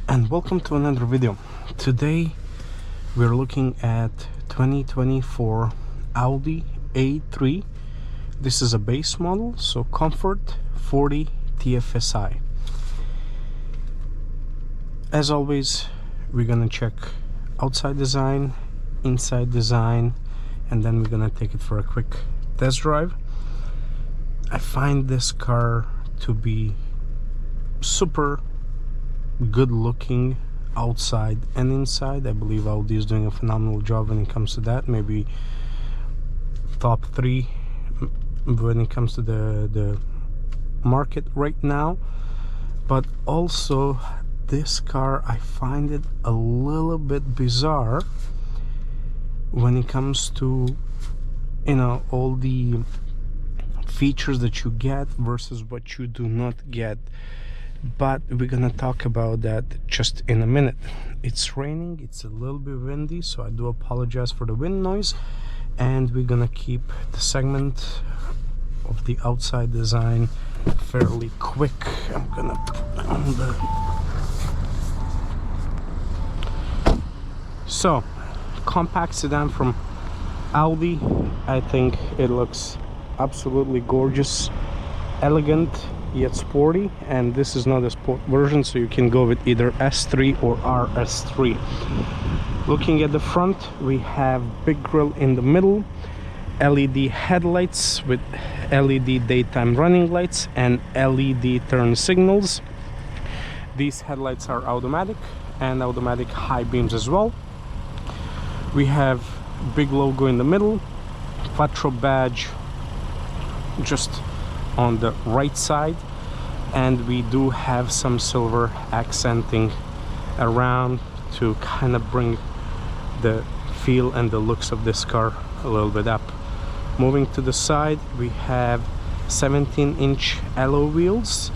And welcome to another video. Today we're looking at 2024 Audi A3. This is a base model, so Komfort 40 TFSI. As always, we're gonna check outside design, inside design, and then we're gonna take it for a quick test drive. I find this car to be super good looking outside and inside. I believe Audi is doing a phenomenal job when it comes to that. Maybe top 3 when it comes to the market right now. But also this car, I find it a little bit bizarre when it comes to, you know, all the features that you get versus what you do not get. But we're gonna talk about that just in a minute. It's raining, it's a little bit windy, so I do apologize for the wind noise, and we're gonna keep the segment of the outside design fairly quick. I'm gonna put on the... So, compact sedan from Audi. I think it looks absolutely gorgeous, elegant, yet sporty, and this is not a sport version, so you can go with either S3 or RS3. Looking at the front, we have big grille in the middle, LED headlights with LED daytime running lights and LED turn signals. These headlights are automatic and automatic high beams as well. We have big logo in the middle, Quattro badge just on the right side, and we do have some silver accenting around to kind of bring the feel and the looks of this car a little bit up. Moving to the side, we have 17-inch alloy wheels,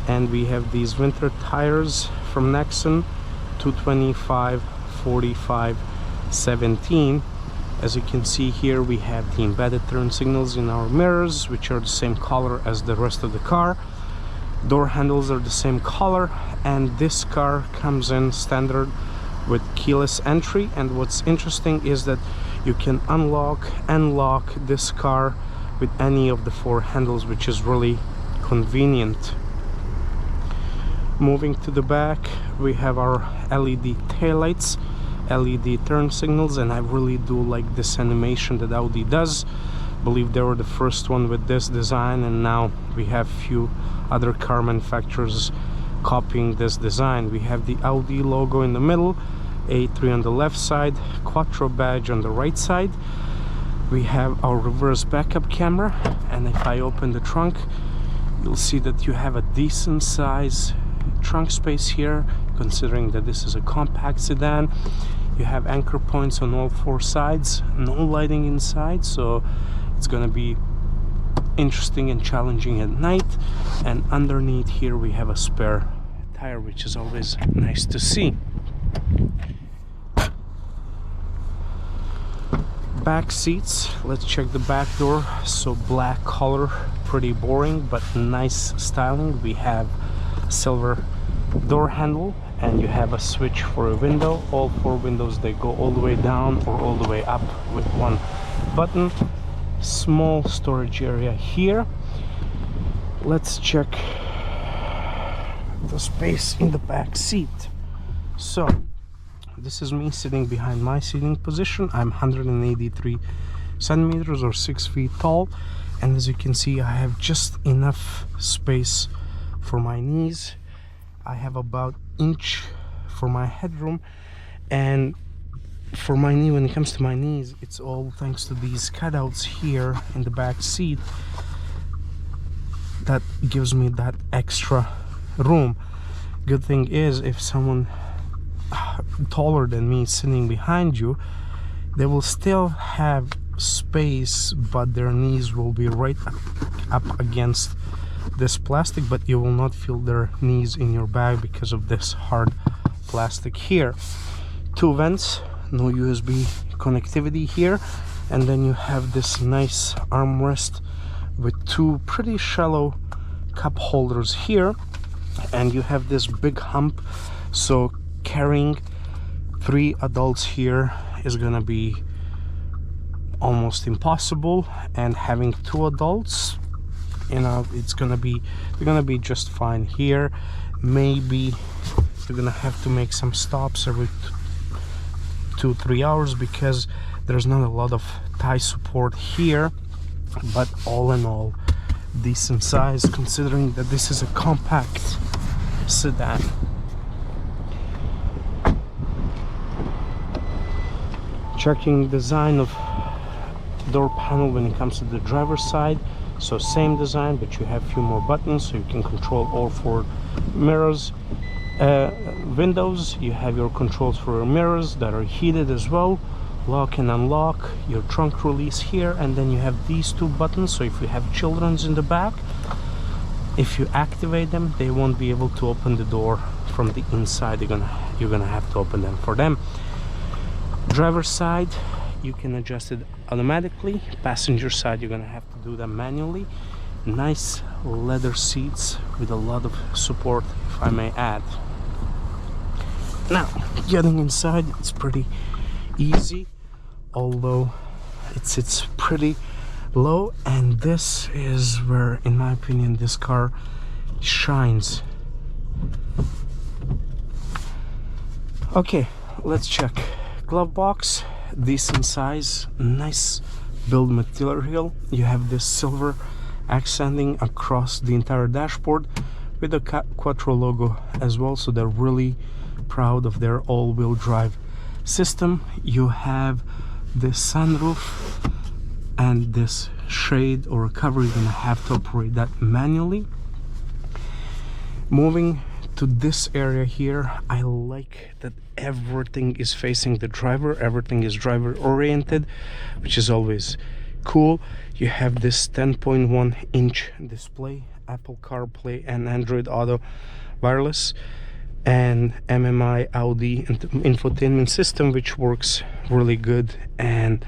and we have these winter tires from Nexon, 225, 45, 17. As you can see here, we have the embedded turn signals in our mirrors, which are the same color as the rest of the car. Door handles are the same color, and this car comes in standard with keyless entry. And what's interesting is that you can unlock and lock this car with any of the 4 handles, which is really convenient. Moving to the back, we have our LED taillights, LED turn signals, and I really do like this animation that Audi does. I believe they were the first one with this design, and now we have few other car manufacturers copying this design. We have the Audi logo in the middle, A3 on the left side, Quattro badge on the right side. We have our reverse backup camera, and if I open the trunk, you'll see that you have a decent size trunk space here, considering that this is a compact sedan. You have anchor points on all 4 sides, no lighting inside, so it's gonna be interesting and challenging at night. And underneath here we have a spare tire, which is always nice to see. Back seats, let's check the back door. So black color, pretty boring but nice styling. We have silver door handle, and you have a switch for a window. All 4 windows, they go all the way down or all the way up with 1 button. Small storage area here. Let's check the space in the back seat. So this is me sitting behind my seating position. I'm 183 centimeters or 6 feet tall, and as you can see, I have just enough space for my knees. I have about inch for my headroom, and for my knee, when it comes to my knees, it's all thanks to these cutouts here in the back seat that gives me that extra room. Good thing is, if someone taller than me sitting behind you, they will still have space, but their knees will be right up against this plastic, but you will not feel their knees in your bag because of this hard plastic here. 2 vents, no USB connectivity here, and then you have this nice armrest with 2 pretty shallow cup holders here, and you have this big hump, so carrying 3 adults here is gonna be almost impossible, and having 2 adults, you know, they're gonna be just fine here. Maybe you're gonna have to make some stops every 2-3 hours because there's not a lot of thigh support here, but all in all, decent size considering that this is a compact sedan. Checking design of door panel when it comes to the driver's side. So same design, but you have a few more buttons, so you can control all 4 mirrors. Windows, you have your controls for your mirrors that are heated as well. Lock and unlock, your trunk release here, and then you have these 2 buttons. So if you have children's in the back, if you activate them, they won't be able to open the door from the inside. You're gonna have to open them for them. Driver's side, you can adjust it automatically. Passenger side, you're gonna have to do that manually. Nice leather seats with a lot of support, if I may add. Now, getting inside, it's pretty easy, although it sits pretty low, and this is where, in my opinion, this car shines. Okay, let's check. Glove box, decent size, nice build material. You have this silver accenting across the entire dashboard with the Quattro logo as well, so they're really proud of their all-wheel drive system. You have this sunroof and this shade or cover. You're gonna have to operate that manually. Moving to this area here, I like that everything is facing the driver, everything is driver oriented, which is always cool. You have this 10.1-inch display, Apple CarPlay and Android Auto wireless, and MMI Audi infotainment system, which works really good, and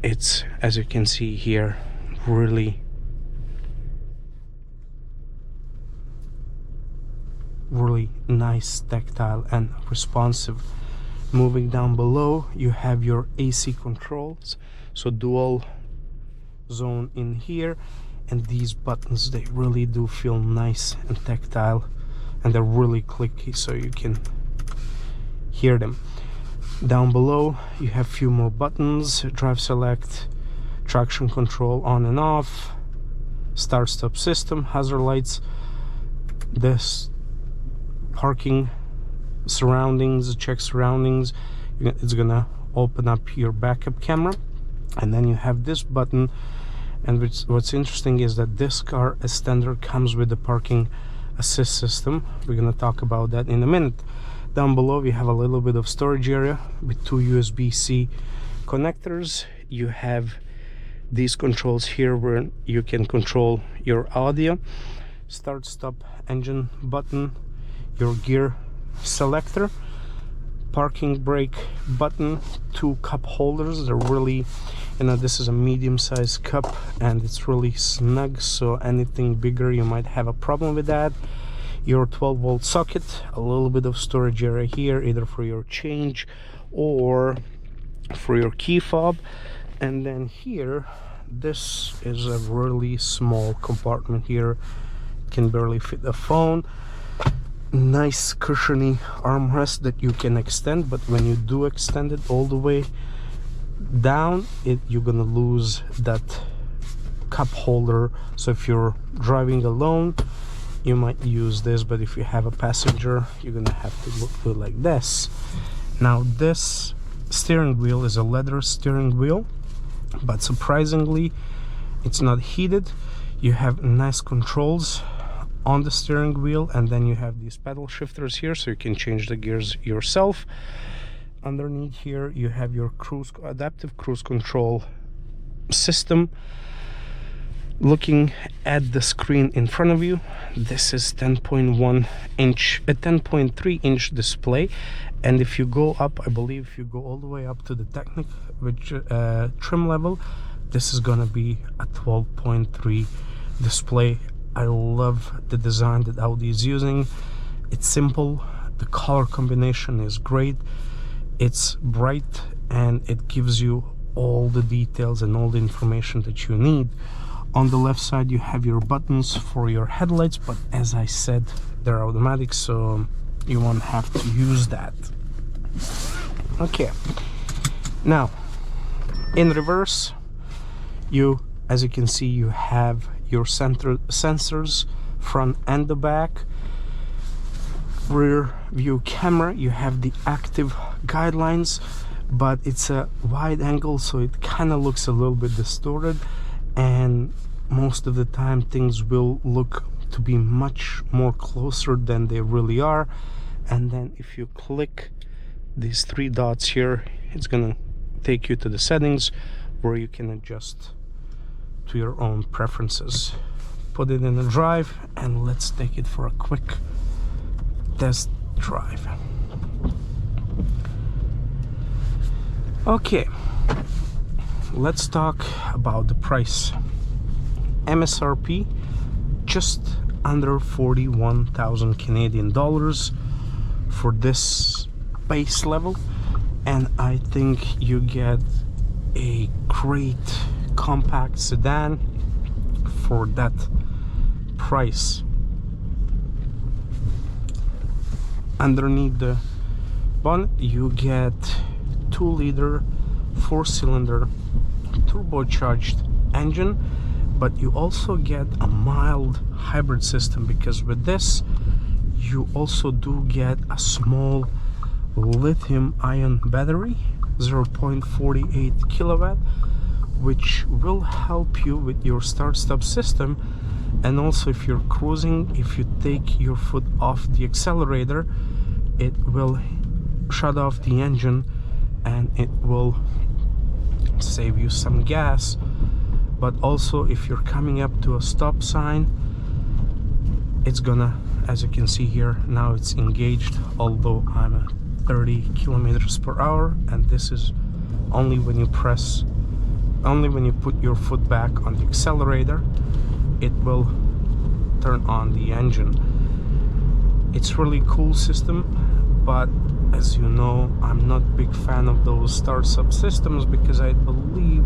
it's, as you can see here, really nice, tactile and responsive. Moving down below, you have your AC controls, so dual zone in here, and these buttons, they really do feel nice and tactile, and they're really clicky, so you can hear them. Down below, you have a few more buttons: drive select, traction control on and off, start stop system, hazard lights, this parking surroundings, check surroundings. It's gonna open up your backup camera, and then you have this button. And what's interesting is that this car as standard comes with the parking assist system. We're gonna talk about that in a minute. Down below we have a little bit of storage area with 2 USB-C connectors. You have these controls here where you can control your audio, start stop engine button, your gear selector, parking brake button, 2 cup holders. They're really, you know, this is a medium-sized cup and it's really snug, so anything bigger you might have a problem with that. Your 12-volt socket, a little bit of storage area here, either for your change or for your key fob. And then here, this is a really small compartment here, can barely fit a phone. Nice cushiony armrest that you can extend, but when you do extend it all the way down, you're gonna lose that cup holder. So if you're driving alone, you might use this, but if you have a passenger, you're gonna have to do it like this. Now this steering wheel is a leather steering wheel, but surprisingly it's not heated. You have nice controls on the steering wheel, and then you have these pedal shifters here, so you can change the gears yourself. Underneath here you have your adaptive cruise control system. Looking at the screen in front of you, this is 10.1-inch, a 10.3-inch display, and if you go up, I believe if you go all the way up to the Technic which trim level, this is gonna be a 12.3 display. I love the design that Audi is using. It's simple, The color combination is great. It's bright and it gives you all the details and all the information that you need. On the left side you have your buttons for your headlights, but as I said, they're automatic, so you won't have to use that. Okay, now in reverse, as you can see, you have your sensors, front and the back. Rear view camera, you have the active guidelines, but it's a wide angle, so it kind of looks a little bit distorted, and most of the time things will look to be much more closer than they really are. And then if you click these three dots here, it's gonna take you to the settings where you can adjust to your own preferences. Put it in the drive and let's take it for a quick test drive. Okay, let's talk about the price. MSRP just under 41,000 Canadian dollars for this base level, and I think you get a great compact sedan for that price. Underneath the bonnet you get 2-liter 4-cylinder turbocharged engine, but you also get a mild hybrid system, because with this you also do get a small lithium ion battery, 0.48 kilowatt, which will help you with your start-stop system. And also if you're cruising, if you take your foot off the accelerator, it will shut off the engine and it will save you some gas. But also if you're coming up to a stop sign, it's gonna, as you can see here, now it's engaged, although I'm at 30 kilometers per hour, and this is only when you put your foot back on the accelerator, it will turn on the engine. It's really cool system, but as you know, I'm not a big fan of those start-stop systems, because I believe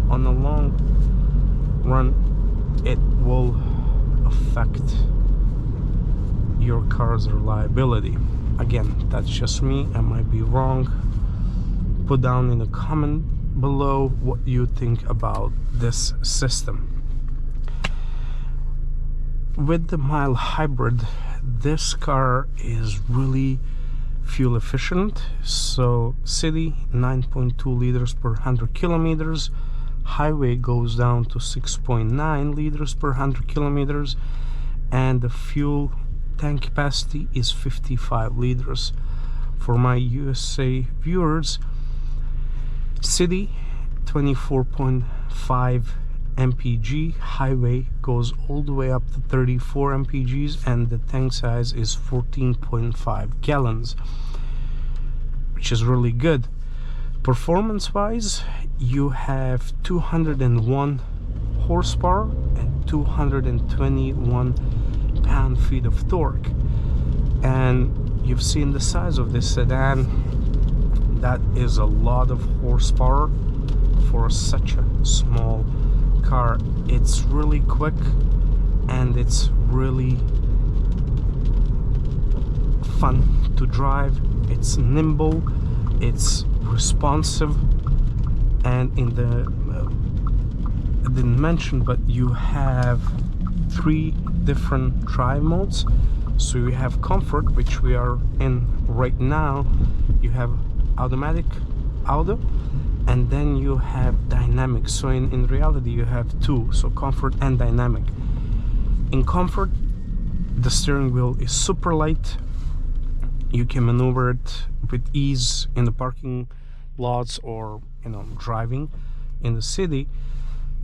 on the long run it will affect your car's reliability. Again, that's just me, I might be wrong. Put down in the comment below what you think about this system. With the mild hybrid, this car is really fuel efficient. So city 9.2 liters per 100 kilometers, highway goes down to 6.9 liters per 100 kilometers, and the fuel tank capacity is 55 liters. For my USA viewers, city 24.5 mpg, highway goes all the way up to 34 mpgs, and the tank size is 14.5 gallons, which is really good. Performance wise, you have 201 horsepower and 221 pound-feet of torque, and you've seen the size of this sedan. That is a lot of horsepower for such a small car. It's really quick and it's really fun to drive. It's nimble, it's responsive, and in the I didn't mention, but you have 3 different drive modes. So you have Komfort, which we are in right now, you have automatic, auto, and then you have dynamic. So in reality you have 2, so Komfort and dynamic. In Komfort, the steering wheel is super light, you can maneuver it with ease in the parking lots or driving in the city.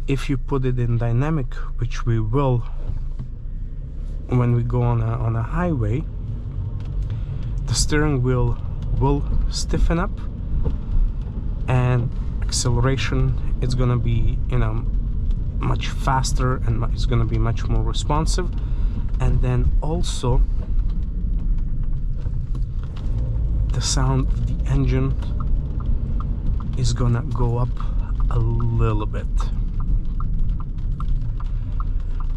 If you put it in dynamic, which we will when we go on a highway, the steering wheel will stiffen up, and acceleration is gonna be much faster, and it's gonna be much more responsive. And then also the sound of the engine is gonna go up a little bit.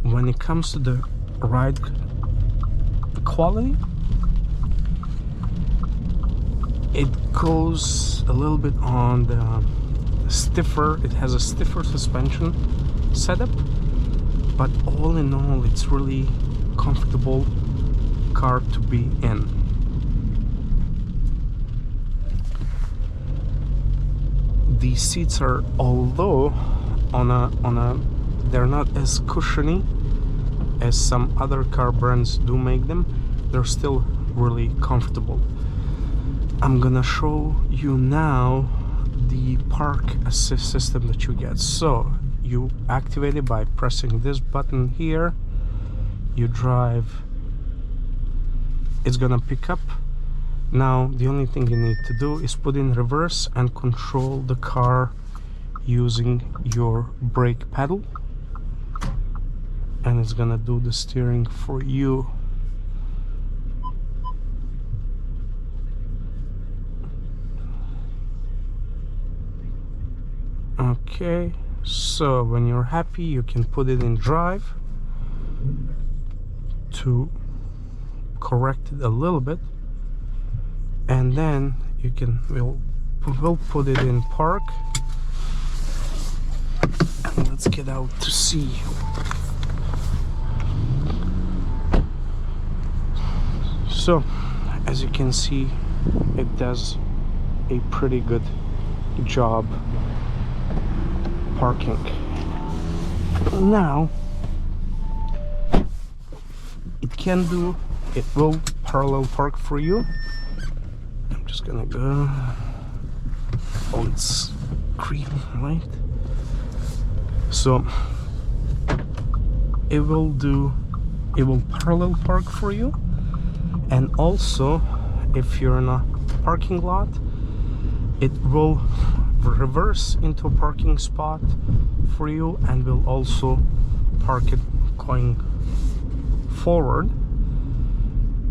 When it comes to the ride quality, it goes a little bit on the stiffer. It has a stiffer suspension setup, but all in all, it's really comfortable car to be in. These seats are, although they're not as cushiony as some other car brands do make them, they're still really comfortable. I'm gonna show you now the park assist system that you get. So you activate it by pressing this button here. You drive, it's gonna pick up. Now the only thing you need to do is put in reverse and control the car using your brake pedal, and it's gonna do the steering for you. Okay, so when you're happy, you can put it in drive to correct it a little bit, and then you can we'll put it in park, and let's get out to see. So as you can see, it does a pretty good job parking. Now it will parallel park for you. I'm just gonna go. Oh, it's green light. So it will parallel park for you, and also if you're in a parking lot, it will reverse into a parking spot for you, and will also park it going forward.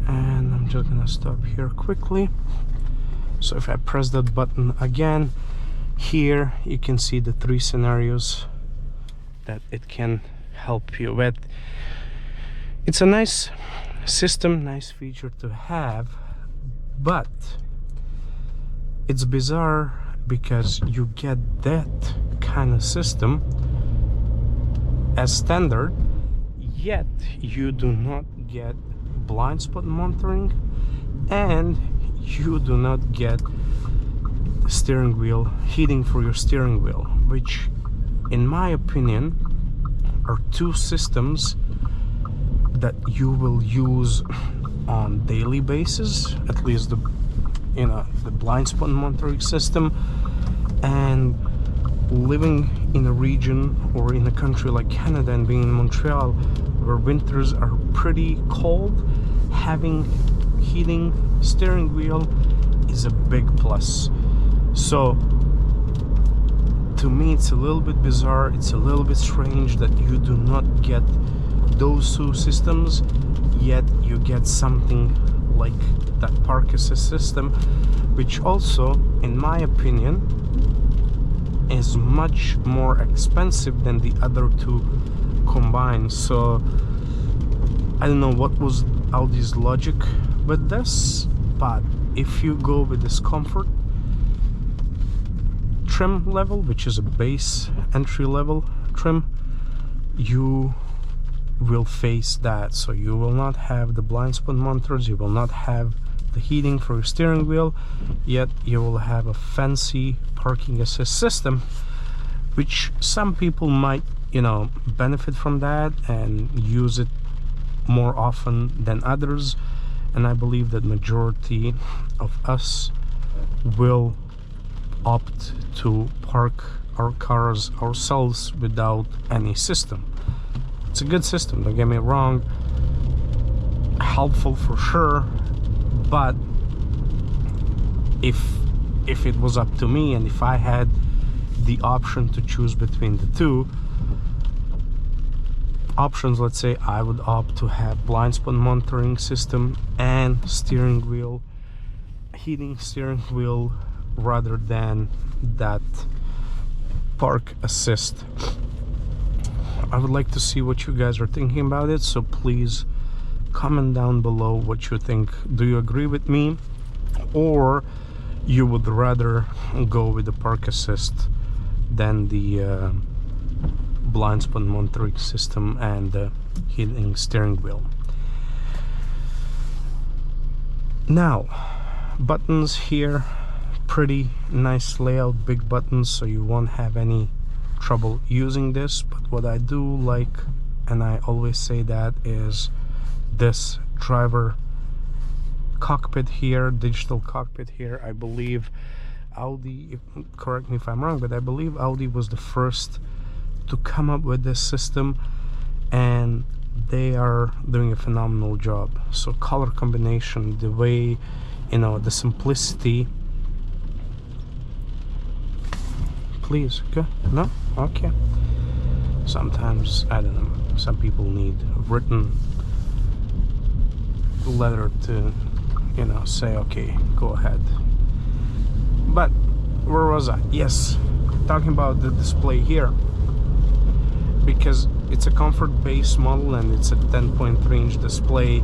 And I'm just gonna stop here quickly. So if I press that button again, here you can see the 3 scenarios that it can help you with. It's a nice system, nice feature to have, but it's bizarre because you get that kind of system as standard, yet you do not get blind spot monitoring, and you do not get steering wheel heating for your steering wheel, which in my opinion are 2 systems that you will use on daily basis, at least the blind spot monitoring system. And living in a region or in a country like Canada and being in Montreal, where winters are pretty cold, having heating steering wheel is a big plus. So to me, it's a little bit bizarre, it's a little bit strange that you do not get those 2 systems, yet you get something like that park assist system, which also, in my opinion, is much more expensive than the other 2 combined. So I don't know what was Audi's logic with this, but if you go with this Komfort trim level, which is a base entry level trim, you will face that. So you will not have the blind spot monitors, you will not have the heating for your steering wheel, yet you will have a fancy parking assist system, which some people might, benefit from that and use it more often than others. And I believe that majority of us will opt to park our cars ourselves without any system. It's a good system, don't get me wrong, helpful for sure, but if it was up to me and if I had the option to choose between the 2 options, let's say, I would opt to have blind spot monitoring system and steering wheel heating steering wheel rather than that park assist. I would like to see what you guys are thinking about it, so please comment down below what you think. Do you agree with me, or you would rather go with the park assist than the blind spot monitoring system and the heating steering wheel? Now, buttons here, pretty nice layout, big buttons, so you won't have any trouble using this. But what I do like, and I always say that, is this driver cockpit here, digital cockpit here. I believe Audi, correct me if I'm wrong, but I believe Audi was the first to come up with this system, and they are doing a phenomenal job. So color combination, the way, you know, the simplicity. Please, go. No? Okay. Sometimes, I don't know, some people need written letter to, you know, say, okay, go ahead. But where was I? Yes, talking about the display here, because it's a Komfort base model and it's a 10.3 inch display.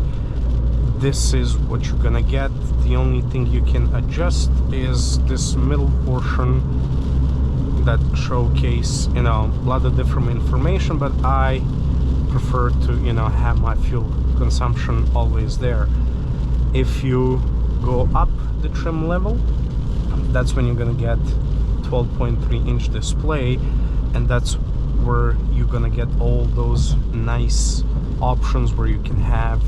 This is what you're gonna get. The only thing you can adjust is this middle portion that showcase, you know, a lot of different information, but I prefer to, you know, have my fuel consumption always there. If you go up the trim level, that's when you're gonna get 12.3 inch display, and that's where you're gonna get all those nice options where you can have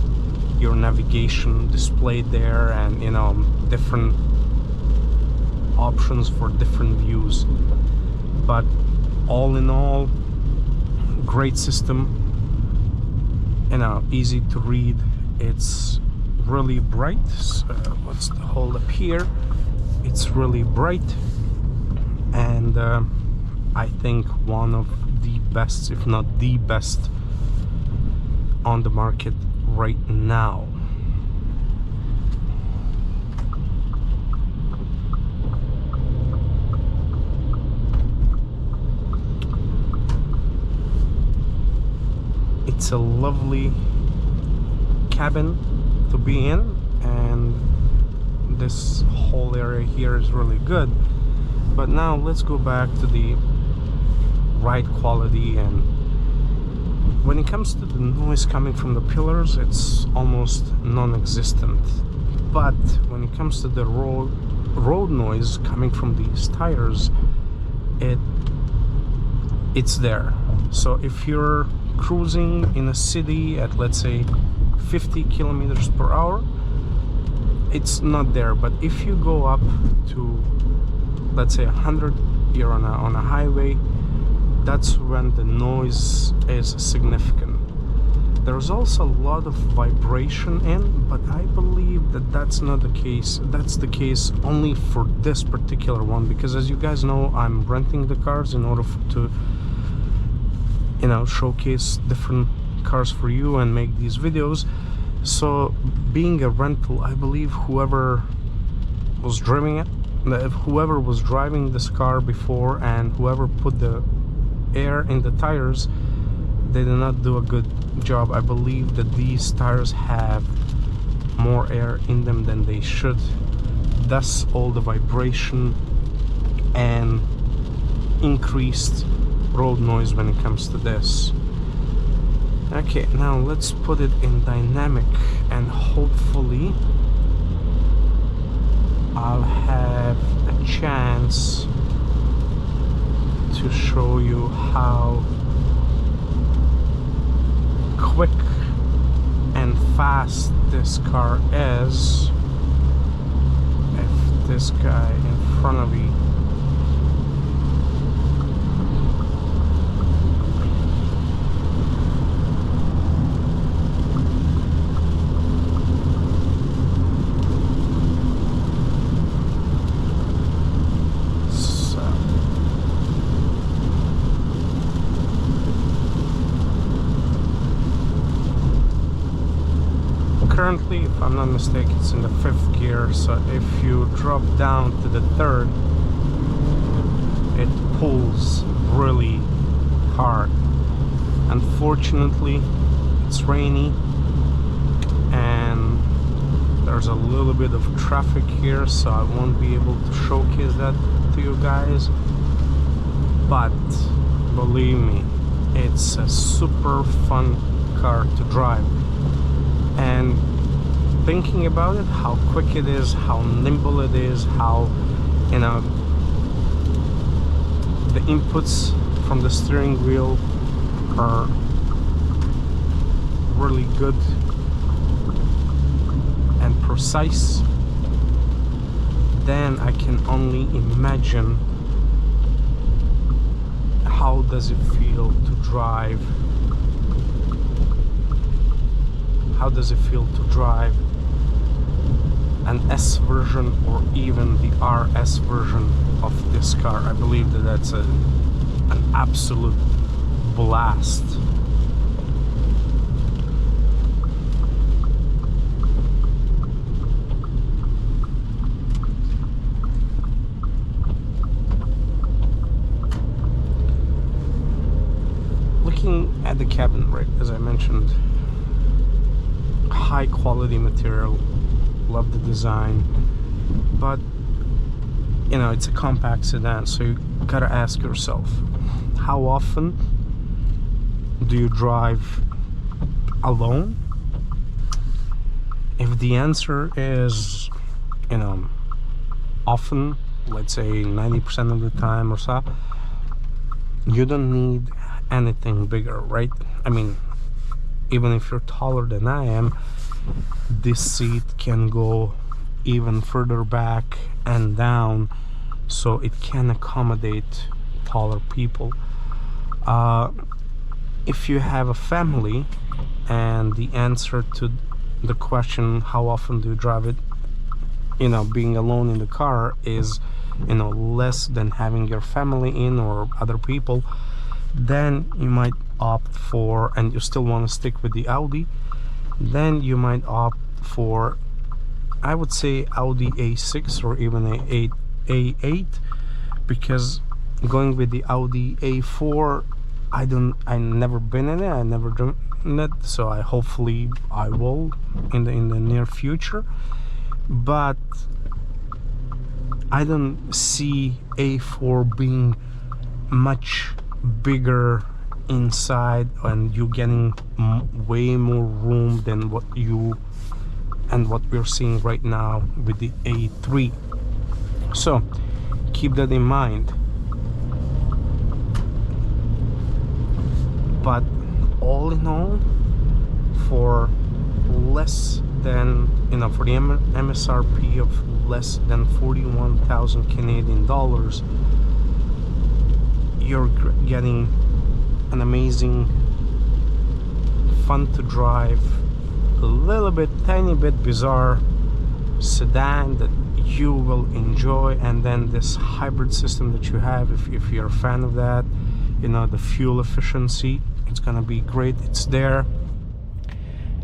your navigation displayed there, and, you know, different options for different views. But all in all, great system, you know, easy to read. It's really bright. So let's hold up here. It's really bright, and I think one of the best, if not the best, on the market right now. It's a lovely cabin to be in, and this whole area here is really good. But now let's go back to the ride quality. And when it comes to the noise coming from the pillars, it's almost non-existent. But when it comes to the road noise coming from these tires, it's there. So if you're cruising in a city at, let's say, 50 kilometers per hour, it's not there. But if you go up to, let's say, 100, you're on a highway, that's when the noise is significant. There's also a lot of vibration in, but I believe that that's not the case. That's the case only for this particular one, because as you guys know, I'm renting the cars in order to, you know, showcase different cars for you and make these videos. So being a rental, I believe whoever was driving it, whoever was driving this car before, and whoever put the air in the tires, they did not do a good job. I believe that these tires have more air in them than they should, thus all the vibration and increased road noise when it comes to this. Okay, now let's put it in dynamic, and hopefully I'll have a chance to show you how quick and fast this car is. If this guy in front of you, currently, if I'm not mistaken, it's in the 5th gear, so if you drop down to the 3rd, it pulls really hard. Unfortunately, it's rainy and there's a little bit of traffic here, so I won't be able to showcase that to you guys, but believe me, it's a super fun car to drive. And thinking about it, how quick it is, how nimble it is, how, you know, the inputs from the steering wheel are really good and precise, then I can only imagine how does it feel to drive. How does it feel to drive an S version or even the RS version of this car? I believe that that's an absolute blast. Looking at the cabin, right, as I mentioned, high quality material, love the design, but you know, it's a compact sedan, so you gotta ask yourself, how often do you drive alone? If the answer is, you know, often, let's say 90% of the time or so, you don't need anything bigger, right? I mean, even if you're taller than I am, this seat can go even further back and down, so it can accommodate taller people. If you have a family and the answer to the question, how often do you drive it, you know, being alone in the car is, you know, less than having your family in or other people, then you might opt for, and you still want to stick with the Audi, then you might opt for, I would say, Audi A6 or even A8, because going with the Audi A4, I never been in it, I never driven it, so I hopefully I will in the near future, but I don't see A4 being much bigger inside, and you getting way more room than what we're seeing right now with the A3. So keep that in mind. But all in all, for less than, you know, for the MSRP of less than 41,000 Canadian dollars, you're getting an amazing, fun to drive, a little bit, tiny bit bizarre sedan that you will enjoy. And then this hybrid system that you have, if you're a fan of that, you know, the fuel efficiency, it's gonna be great. It's there,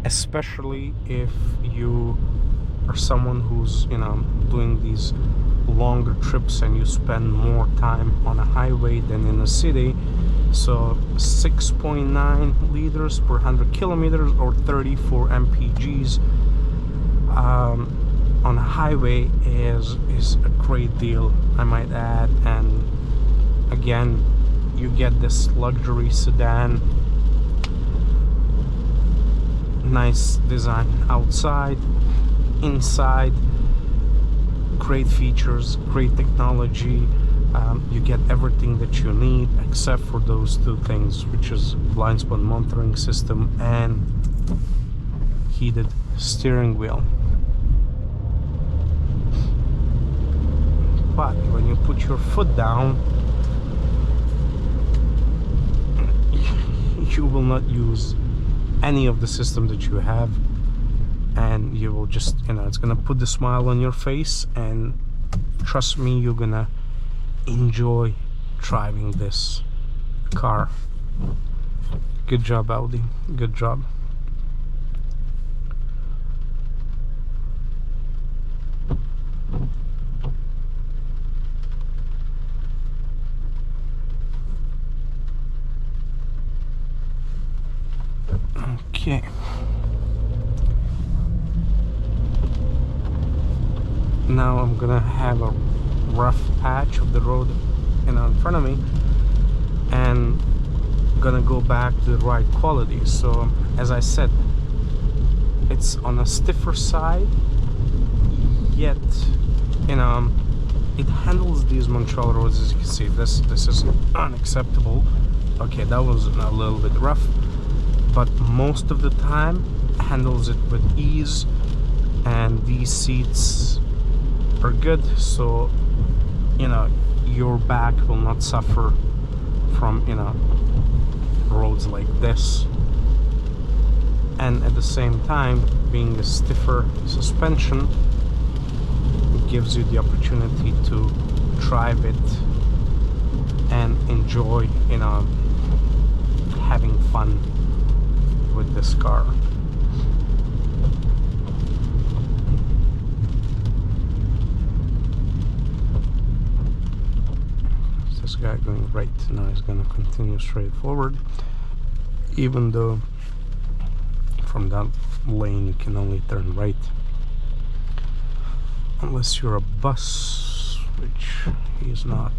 especially if you are someone who's, you know, doing these longer trips and you spend more time on a highway than in a city. So 6.9 liters per 100 kilometers or 34 mpgs on a highway is a great deal, I might add. And again, you get this luxury sedan, nice design outside, inside, great features, great technology. You get everything that you need except for those two things, which is blind spot monitoring system and heated steering wheel. But when you put your foot down, you will not use any of the system that you have, and you will just, you know, it's gonna put the smile on your face, and trust me, you're gonna enjoy driving this car. Good job, Audi, good job. Okay. Now I'm gonna have a rough patch of the road, you know, in front of me, and gonna go back to the right quality. So as I said, it's on a stiffer side, yet, you know, it handles these Montreal roads. As you can see, this is unacceptable. Okay, that was a little bit rough, but most of the time handles it with ease, and these seats are good, so you know your back will not suffer from, you know, roads like this. And at the same time, being a stiffer suspension, it gives you the opportunity to drive it and enjoy, you know, having fun with this car. This guy going right now is going to continue straight forward, even though from that lane you can only turn right unless you're a bus, which he is not.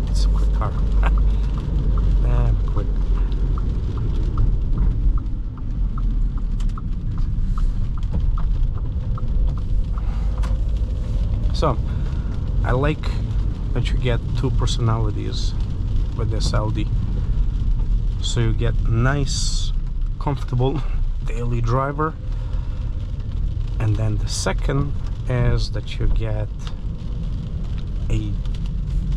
It's a quick car. Damn quick. So I like that you get two personalities with this Audi. So you get nice, comfortable daily driver, and then the second is that you get a,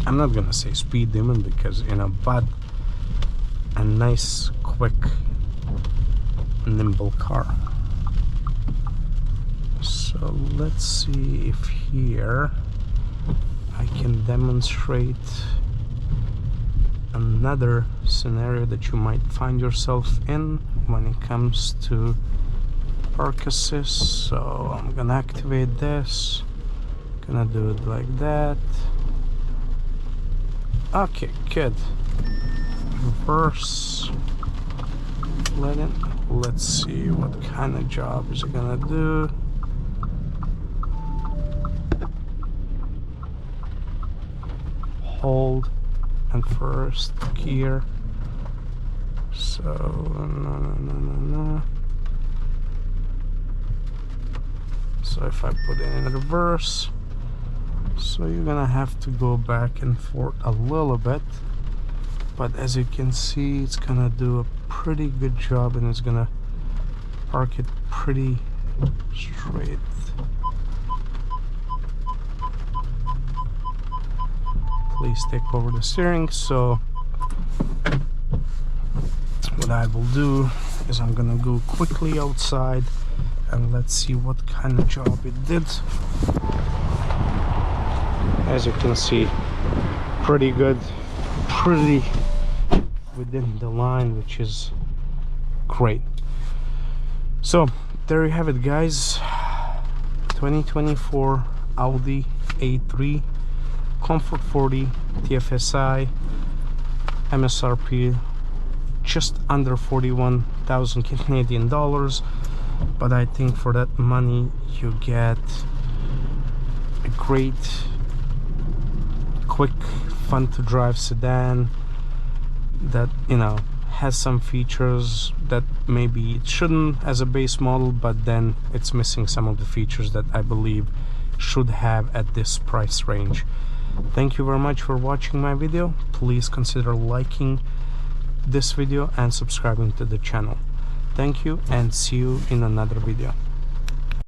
I'm not gonna say speed demon because, you know, but a nice, quick, nimble car. So let's see if here I can demonstrate another scenario that you might find yourself in when it comes to park assist. So I'm gonna activate this, gonna do it like that. Okay, good. Reverse, let's see what kind of job is it gonna do. Hold and first gear. So no. So if I put it in reverse, so you're gonna have to go back and forth a little bit, but as you can see, it's gonna do a pretty good job, and it's gonna park it pretty straight. Please take over the steering. So what I will do is I'm gonna go quickly outside and let's see what kind of job it did. As you can see, pretty good, pretty within the line, which is great. So there you have it, guys. 2024 Audi A3 Komfort 40 TFSI, MSRP just under 41,000 Canadian dollars, but I think for that money you get a great, quick, fun to drive sedan that, you know, has some features that maybe it shouldn't as a base model, but then it's missing some of the features that I believe should have at this price range. Thank you very much for watching my video. Please consider liking this video and subscribing to the channel. Thank you, and see you in another video.